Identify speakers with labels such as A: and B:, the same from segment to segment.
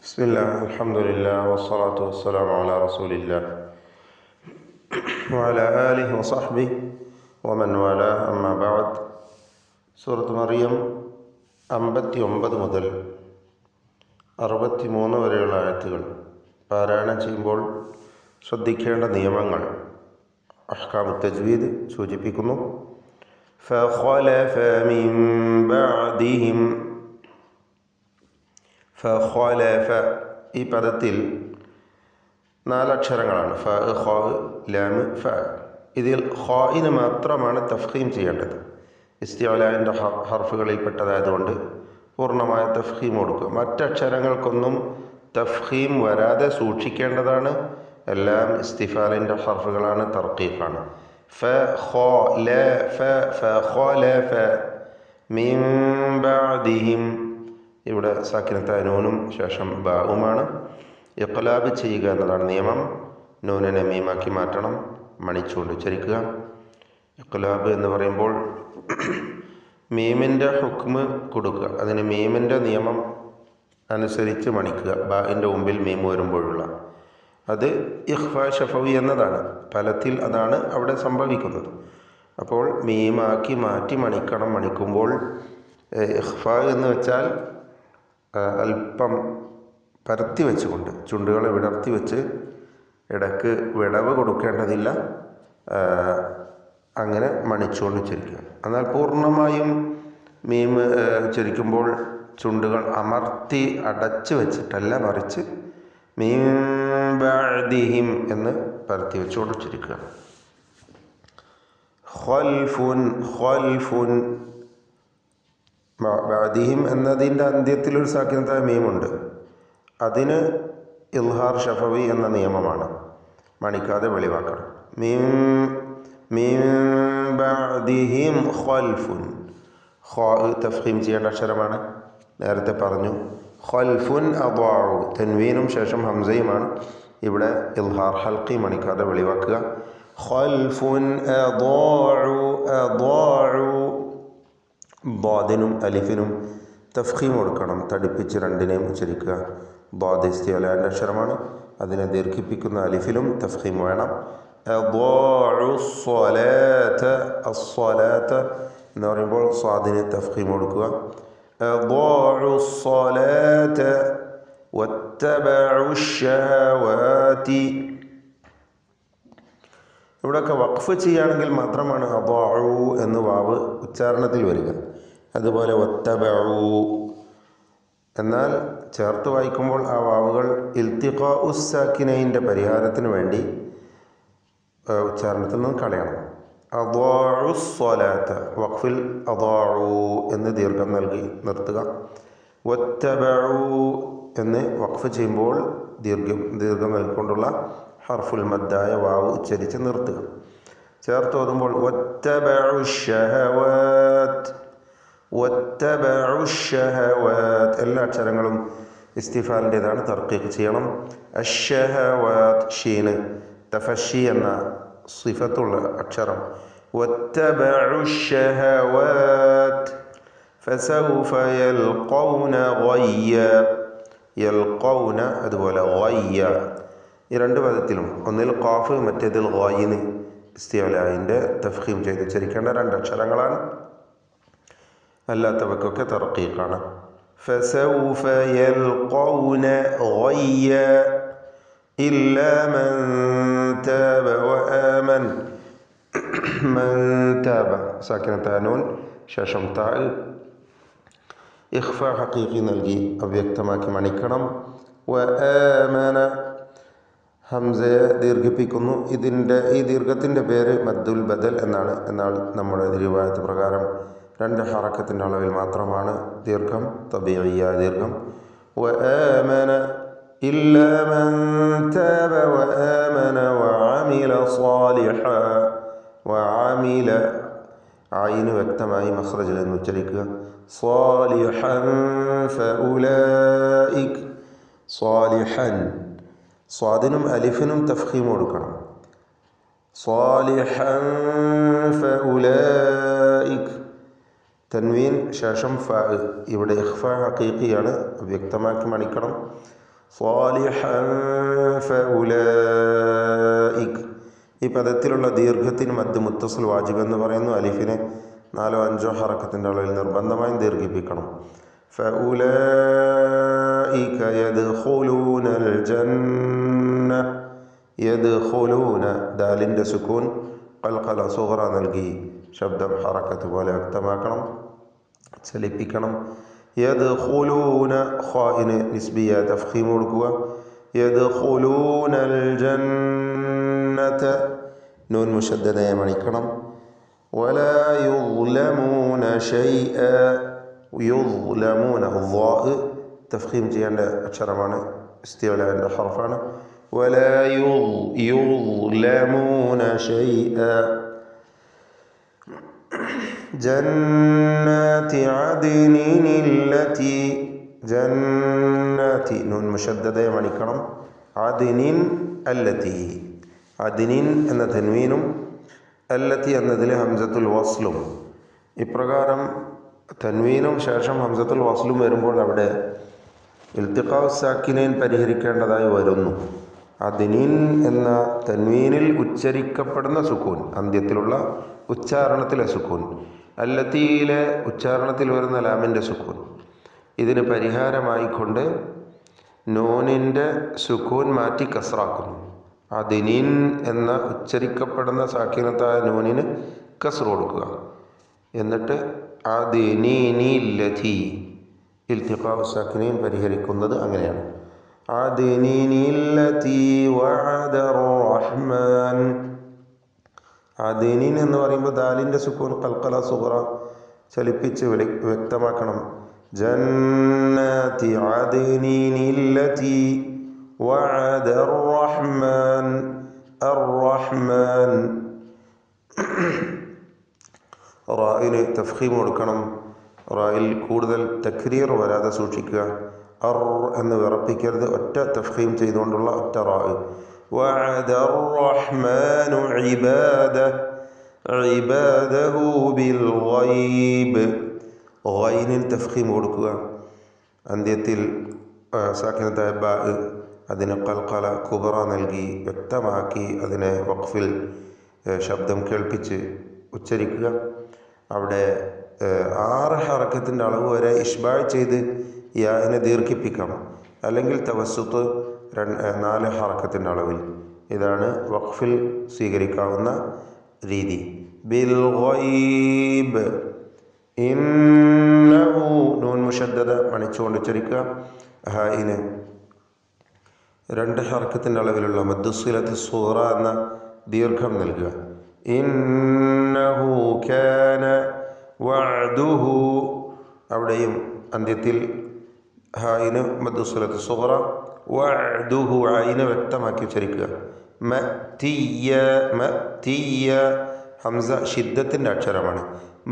A: بسم الله الحمد لله والصلاة والسلام على رسول الله وعلى آله وصحبه ومن والاه أما بعد. സൂറത്ത് മറിയം 59 മുതൽ 63 വരെയുള്ള ആയത്തുകൾ പാരായണം ചെയ്യുമ്പോൾ ശ്രദ്ധിക്കേണ്ട നിയമങ്ങൾ അഹ്കാമു തജ്വീദ് സൂചിപ്പിക്കുന്നു. فخلف من بعدهم ഫഖലഫ ഈ പദത്തിൽ 4 അക്ഷരങ്ങളാണ്. ഫ, ഖ, ലാം, ഫ. ഇതിൽ ഖായിന് മാത്രമാണ് തഫ്ഖീം ചെയ്യേണ്ടത്. ഇസ്തിഅലാൻ്റെ ഹർഫുകളിൽപ്പെട്ടതായതുകൊണ്ട് പൂർണ്ണമായ തഫ്ഖീം കൊടുക്കുക. മറ്റക്ഷരങ്ങൾക്കൊന്നും തഫ്ഖീം വരാതെ സൂക്ഷിക്കേണ്ടതാണ്. എല്ലാം ഇസ്തിഫാലിൻ്റെ ഹർഫുകളാണ്, തർക്കീഖാണ്. ഫ, ഖ, ല, ഫ, ഫഖലഫ മിൻ ബഅദിഹിം. ഇവിടെ സാക്കിനത്തായ നൂനും ശേഷം ബാവുമാണ്. ഇഖ്ലാബ് ചെയ്യുക എന്നതാണ് നിയമം. നൂനിനെ മീമാക്കി മാറ്റണം, മണിച്ചുകൊണ്ട് ഉച്ചരിക്കുക. ഇഖ്ലാബ് എന്ന് പറയുമ്പോൾ മീമിൻ്റെ ഹുക്മ് കൊടുക്കുക, അതിന് മീമിൻ്റെ നിയമം അനുസരിച്ച് മണിക്കുക. ബാഇൻ്റെ മുമ്പിൽ മീം വരുമ്പോഴുള്ള അത് ഇഖ്ഫാ ഷഫവി എന്നതാണ്. ഫലത്തിൽ അതാണ് അവിടെ സംഭവിക്കുന്നത്. അപ്പോൾ മീമാക്കി മാറ്റി മണിക്കണം. മണിക്കുമ്പോൾ ഇഖ്ഫാ എന്ന് വെച്ചാൽ അല്പം പരത്തി വെച്ചുകൊണ്ട് ചുണ്ടുകളെ വിടർത്തി വെച്ച് ഇടയ്ക്ക് വിടവ് കൊടുക്കേണ്ടതില്ല. അങ്ങനെ മണിച്ചുകൊണ്ട് ഉച്ചരിക്കുക. എന്നാൽ പൂർണ്ണമായും മീം ഉച്ചരിക്കുമ്പോൾ ചുണ്ടുകൾ അമർത്തി അടച്ചു വെച്ചിട്ടല്ല, മറിച്ച് മീൻ ബഅദിഹിം എന്ന് പരത്തി വെച്ചുകൊണ്ട് ഉച്ചരിക്കുക. ഖൽഫുൻ ഖൽഫുൻ ബഅദിഹിം എന്നതിൻ്റെ അന്ത്യത്തിലൊരു സാക്കിനത്തായ മീമുണ്ട്. അതിന് ഇൽഹാർ ഷഫവി എന്ന നിയമമാണ്. മണിക്കാതെ വെളിവാക്കണം. മിൻ ബഅദിഹിം ഖൽഫുൻ. ഖാ തഫ്ഖീം ചെയ്യേണ്ട അക്ഷരമാണ്, നേരത്തെ പറഞ്ഞു. ഖൽഫുൻ അദാഉ, തൻവീനും ശേഷം ഹംസയുമാണ്. ഇവിടെ ഇൽഹാർ ഹൽഖി, മണിക്കാതെ വെളിവാക്കുക. ഖൽഫുൻ അദാഉ അദാഉ. ബാദിനും അലിഫിനും തഫ്ഖീം കൊടുക്കണം, തടിപ്പിച്ച് രണ്ടിനെയും ഉച്ചരിക്കുക. ബാദ് ഇസ്തിഅലാൻ്റെ അക്ഷരമാണ്, അതിനെ ദീർഘിപ്പിക്കുന്ന അലിഫിലും തഫ്ഖീം വേണം. അദാഉ സ്വലാത്ത, അസ്സലാത്ത എന്ന് പറയുമ്പോൾ സ്വാദിന് തഫ്ഖീം കൊടുക്കുക. അദാഉ സ്വലാത്ത വത്തബഉ ശഹവാതി. ഇവിടെയൊക്കെ വഖഫ് ചെയ്യുകയാണെങ്കിൽ മാത്രമാണ് അദാഉ എന്ന് വാവ് ഉച്ചാരണത്തിൽ വരിക. അതുപോലെ വത്തബഉ. എന്നാൽ ചേർത്ത് വായിക്കുമ്പോൾ ആ വാവുകൾ ഇൽത്തിഖാഉ സാക്കിനൈൻ്റെ പരിഹാരത്തിന് വേണ്ടി ഉച്ചാരണത്തിൽ നിന്ന് കളയണം. അദാഉ സ്വലാത്ത, വഖഫിൽ അദാഉ എന്ന് ദീർഘം നൽകി നിർത്തുക. വത്തബഉ എന്ന് വഖഫ് ചെയ്യുമ്പോൾ ദീർഘം നൽകിക്കൊണ്ടുള്ള ഹർഫുൽ മദ്ദായ വാവ് ഉച്ചരിച്ച് നിർത്തുക. ചേർത്ത് ഓതുമ്പോൾ വത്തബഉ ശഹവാത്ത്, വത്തബഉ ശഹവാത്ത്. എല്ലാ അക്ഷരങ്ങളും ഇസ്തിഫാലിൻ്റെതാണ്, തർക്കീഖ് ചെയ്യണം. അശ്ശഹവാത്ത്, ഷീന് തഫഷി എന്ന സിഫത്തുള്ള അക്ഷരം. വത്തബഉ ശഹവാത്ത് ഫസൗഫ യൽഖൗന ഗയ്യ. യൽഖൗന അതുപോലെ ഗയ്യ. ഈ രണ്ട് പദത്തിലും ഒന്നിൽ ഖാഫ്, മറ്റേതിൽ ഗായിന് ഇസ്തിഅലാൻ്റെ തഫ്ഖീം ചെയ്ത് ഉച്ചരിക്കേണ്ട 2 അക്ഷരങ്ങളാണ്. അല്ലാത്തവക്കൊക്കെ തർക്കീഖാണ്. ഫസൗഫ യൽഖൗന ഗയ്യ ഇല്ലാ മൻ താബ വആമൻ. മൻ താബ സാക്കിനത്തായ നൂൻ ശേഷം താ. ഇഖ്ഫാ ഹഖീഖി നൽകി അവ്യക്തമാക്കി മണിക്കണം. വആമന, ഹംസയെ ദീർഘിപ്പിക്കുന്നു. ഈ ദീർഘത്തിൻ്റെ പേര് മദ്ദുൽ ബദൽ എന്നാണ്. എന്നാൽ നമ്മുടെ റിവായത്ത് പ്രകാരം 2 ഹറക്കത്തിൻ്റെ അളവിൽ മാത്രമാണ് ദീർഘം, തബീഇയ്യ ദീർഘം. വആമന ഇല്ലാ മൻ താബ വആമന വഅമില സാലിഹ. വഅമില, ആയിന് വ്യക്തമായി മഖ്റജിൽ നിന്ന് ഉച്ചരിക്കുക. സാലിഹൻ ഫഉലൈക. സാലിഹൻ, സ്വാദിനും അലിഫിനും തഫ്ഖീം കൊടുക്കണം. സാലിഹൻ ഫഉലൈക. തൻവീൻ ശേഷം ഫ. ഇവിടെ ഇഖ്ഫാ ഹഖീഖിയാണ്, വ്യക്തമാക്കി മണിക്കണം. സാലിഹൻ ഫഉലൈക. ഈ പദത്തിലുള്ള ദീർഘത്തിന് മദ് മുത്തസിൽ വാജിബ് എന്ന് പറയുന്നു. അലിഫിനെ 4-5 ഹറക്കത്തിൻ്റെ അളവിൽ നിർബന്ധമായും ദീർഘിപ്പിക്കണം. ഫഉലൈക യദ്ഖുലൂനൽ ജന്ന. യദ്ഖുലൂന ദാലിൻ്റെ സുക്കൂൻ ഖൽഖല സുഗ്റ നൽകി ശബ്ദം ഹറക്കത്ത് പോലെ വ്യക്തമാക്കണം, ചലിപ്പിക്കണം. യദ്ഖുലൂന ഖാഇന് നിസ്ബിയ തഫ്ഖീം കൊടുക്കുക. യദ്ഖുലൂനൽ ജന്നത നൂൻ മുശദ്ദദയെ മണിക്കണം. വലാ യുദ്ലമൂന ഷൈഅ. യുദ്ലമൂന ളാ തഫ്ഖീം ചെയ്യേണ്ട അക്ഷരമാണ്, ഇസ്തിഅലാന്റെ ഹർഫാണ്. വലാ യുദ്ലമൂന ഷൈഅ. ജന്നാതി അദ്നിനില്ലതി. ജന്നാതി നൂൻ മുശദ്ദദയെ മണിക്കണം. അദ്നിൻ അല്ലതി. അദ്നിൻ എന്ന തൻവീനും അല്ലത്തി എന്നതിൽ ഹംസത്തുൽ വസ്ലും. ഇപ്രകാരം തൻവീനും ശേഷം ഹംസത്തുൽ വസ്ലും വരുമ്പോൾ അവിടെ ഇൽത്തിഖാഉ സാക്കിനൈൻ പരിഹരിക്കേണ്ടതായി വരുന്നു. അദ്നിൻ എന്ന തൻവീനിൽ ഉച്ചരിക്കപ്പെടുന്ന സുക്കൂൻ, അന്ത്യത്തിലുള്ള ഉച്ചാരണത്തിലെ സുക്കൂൻ, അല്ലത്തിയിലെ ഉച്ചാരണത്തിൽ വരുന്ന ലാമിൻ്റെ സുക്കൂൻ, ഇതിന് പരിഹാരമായിക്കൊണ്ട് നൂനിൻ്റെ സുക്കൂൻ മാറ്റി കസ്റാക്കുന്നു. അദ്നിൻ എന്ന ഉച്ചരിക്കപ്പെടുന്ന സാക്കിനത്തായ നൂനിന് കസ്റ് കൊടുക്കുക. എന്നിട്ട് അദ്നിനില്ലതി. ഇൽത്തിഖാഉ സാക്കിനൈൻ പരിഹരിക്കുന്നത് അങ്ങനെയാണ്. അദ്നിനില്ലതി വഅദർ റഹ്മാൻ. അദ്നിൻ എന്ന് പറയുമ്പോൾ ദാലിൻ്റെ സുക്കൂൻ ഖൽഖല സുഗ്റ ചലിപ്പിച്ച് വ്യക്തമാക്കണം. ജന്നാതി അദ്നിനില്ലതി വഅദർ റഹ്മാൻ. അർ-റഹ്മാൻ റായിന് തഫ്ഖീം കൊടുക്കണം. റായിൽ കൂടുതൽ തക്രീർ വരാതെ സൂക്ഷിക്കുക. അർ എന്ന് വിറപ്പിക്കരുത്, ഒറ്റ തഫ്ഖീം ചെയ്തുകൊണ്ടുള്ള ഒറ്റ റാ. വഅദർ റഹ്മാനു ഇബാദഹു ബിൽ ഗൈബ്. ഗൈനിൽ തഫ്ഖീം കൊടുക്കുക. അന്ത്യത്തിൽ സാക്കിനത്തായ ബാ അതിന് ഖൽഖല കുബ്റ നൽകി വ്യക്തമാക്കി അതിനെ വഖഫിൽ ശബ്ദം കേൾപ്പിച്ച് ഉച്ചരിക്കുക. അവിടെ 6 ഹറക്കത്തിൻ്റെ അളവ് വരെ ഇഷ്ബായ് ചെയ്ത് യാനെ ദീർഘിപ്പിക്കാം, അല്ലെങ്കിൽ തവസ്സുത്ത് 4 ഹറക്കത്തിൻ്റെ അളവിൽ. ഇതാണ് വഖഫിൽ സ്വീകരിക്കാവുന്ന രീതി. ബിൽ ഗൈബ്. ഇന്നഹു നൂൻ മുശദ്ദദ മണിച്ചുകൊണ്ട് ഉച്ചരിക്കുക. ഹായിന് 2 ഹറക്കത്തിൻ്റെ അളവിലുള്ള മദ്ദുസ്സിലത്തി സുഗ്റ എന്ന ദീർഘം നൽകുക. ഇന്നഹു കാന വഅദുഹു. അവിടെയും അന്ത്യത്തിൽ ഹായിന് മദ്ദുസ്സിലത്തി സുഗ്റ, വഅദുഹു ആയിനെ വ്യക്തമാക്കി ഉച്ചരിക്കുക. മഅ്തിയ. മഅ്തിയ ഹംസ ഷിദ്ദത്തിൻ്റെ അക്ഷരമാണ്.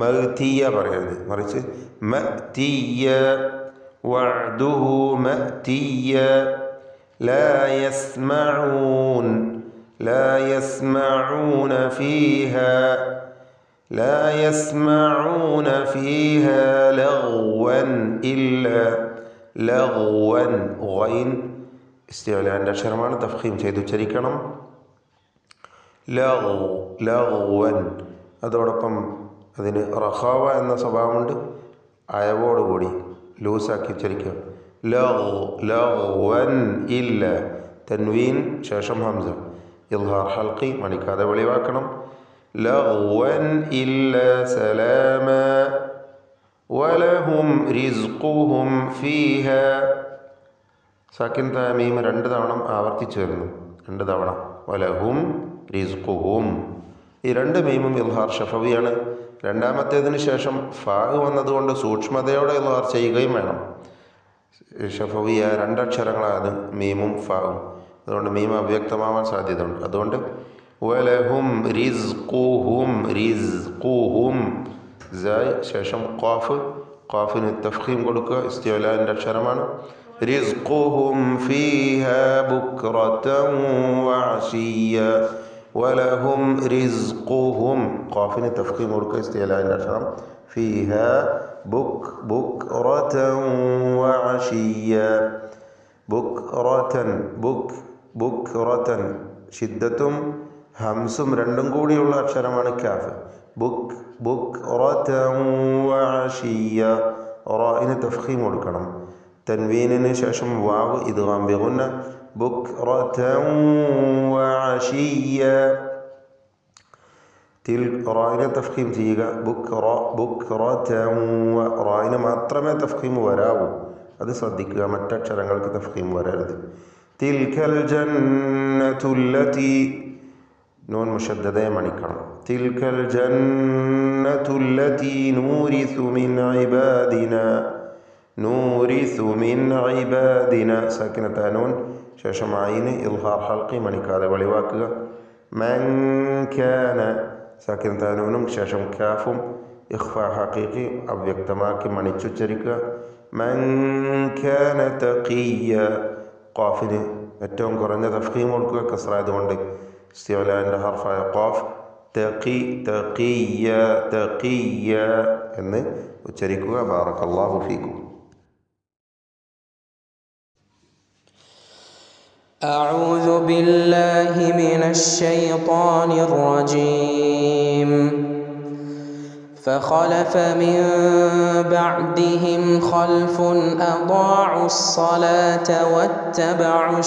A: മഅ്തിയ പറയരുത്, മറിച്ച് മഅ്തിയ. വഅദുഹു മഅ്തിയ. لا يسمعون. لا يسمعون فيها. لا يسمعون فيها لغوا إلا لغوا. غين استعلاء അക്ഷരമാണ്, തഫ്ഖീം ചെയ്ത് ഉച്ചരിക്കണം. ലഗ്വൻ. അതോടൊപ്പം അതിന് റഖാവ എന്ന സ്വഭാവമുണ്ട്, അയവോടുകൂടി ലൂസാക്കി ഉച്ചരിക്കുക. ലഗ്വൻ ഇല്ല. തൻവീൻ ശേഷം ഹംസ ഇൽഹാർ ഹൽഖി മണിക്കാതെ വെളിവാക്കണം. ലഗ്വൻ ഇല്ല സലാമ. വലഹും റിസ്ഖുഹും ഫീഹ. സാക്കിൻ തമീം 2 തവണ ആവർത്തിച്ചു വരുന്നു, 2 തവണ. വലഹും റിസ്ഖുഹും. ഈ 2 മീമും ഇൽഹാർ ഷഫവിയാണ്. രണ്ടാമത്തേതിന് ശേഷം ഫാ വന്നതുകൊണ്ട് സൂക്ഷ്മതയോടെ ഇൽഹാർ ചെയ്യുകയും വേണം. ഷഫവിയ 2 അക്ഷരങ്ങളാണ് മീമും ഫാവും. അതുകൊണ്ട് മീം അവ്യക്തമാവാൻ സാധ്യതയുണ്ട്. അതുകൊണ്ട് വലഹും റിസ്ഖുഹും. റിസ്ഖുഹും സായ് ശേഷം ഖാഫ്. ഖാഫിന് തഫ്ഖീം കൊടുക്കുക, ഇസ്തിഅലാന്റെ അക്ഷരമാണ്. റിസ്ഖുഹും ഫീഹ ബുക്റതൻ വഅശിയ്യ. വലഹും റിസ്ഖുഹും. ഖാഫിന് തഫ്ഖീം കൊടുക്കുക, ഇസ്തിഅലാന്റെ അക്ഷരം. ഫീഹ ബുക്റതൻ വഅശിയ്യ. ബുക്റതൻ ബുക്റതൻ ഷിദ്ദത്തും ഹംസും രണ്ടും കൂടിയുള്ള അക്ഷരമാണ് കാഫ്. ബുക്റതൻ വഅശിയ്യ. റാഇന് തഫ്ഖീം കൊടുക്കണം. തൻവീനിന് ശേഷം വാവ് ഇദ്ഗാം ബിഗുന്ന. ബുക്റതൻ വഅശിയ്യ. റായിനെ തഫ്ഖീം ചെയ്യുക. ബുക്റതൻ. റായിന് മാത്രമേ തഫ്ഖീം വരാവൂ, അത് ശ്രദ്ധിക്കുക. മറ്റക്ഷരങ്ങൾക്ക് തഫ്ഖീം വരരുത്. തിൽക്കൽ ജന്നതുല്ലതി. നൂൻ മുഷദ്ദദയെ മണിക്കണം. തിൽക്കൽ ജന്നതുല്ലതി നൂരിസു മിൻ ഇബാദിനാ. നൂരിസു മിൻ ഇബാദിനാ. സക്കിനത്ത നൂൻ ശേഷം ഐന് ഇൽഹാർ ഹൽഖി മണിക്കാതെ വെളിവാക്കുക. മൻ കാന. സക്കിനത്ത നൂനും ശേഷം കാഫും ഇഖ്ഫാ ഹഖീഖി അവ്യക്തമാക്കി മണിച്ചുച്ചരിക്കുക. മൻ കാന തഖിയ്യ. ഖാഫിന് ഏറ്റവും കുറഞ്ഞ തഫ്ഖീം കൊടുക്കുക, കസ്റായതുകൊണ്ട്. ഇസ്തിഅലാന്റെ ഹർഫായ ഖാഫ് തഖിയ്യ എന്ന് ഉച്ചരിക്കുക. ബാറക്കല്ലാഹു ഫീക്കും.
B: أعوذ بالله من الشيطان الرجيم. فخلف من بعدهم خلف أضاعوا الصلاة واتبعوا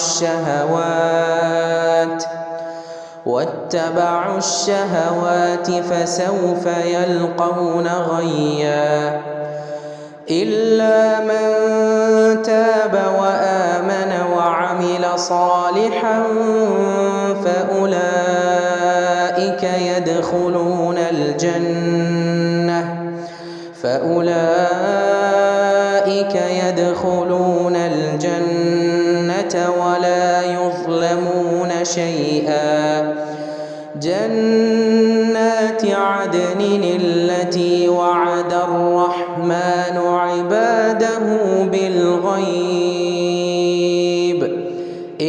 B: الشهوات فسوف يلقون غيا. إلا من تاب وآمن وعمل صالحا فأولئك يدخلون الجنة ولا يظلمون شيئا. جنات عدن التي وعد الرحمن عباده بالغيب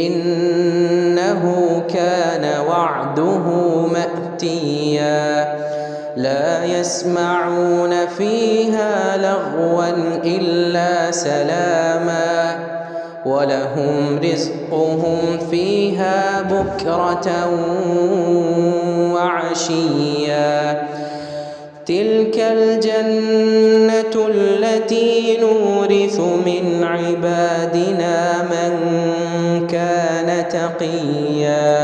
B: إنه كان وعده مأتيا. لا يسمعون فيها لغوا إلا سلاما ولهم رزقهم فيها بكرة وعشيا. تلك الجنة التي نورث من عبادنا من كان تقيا.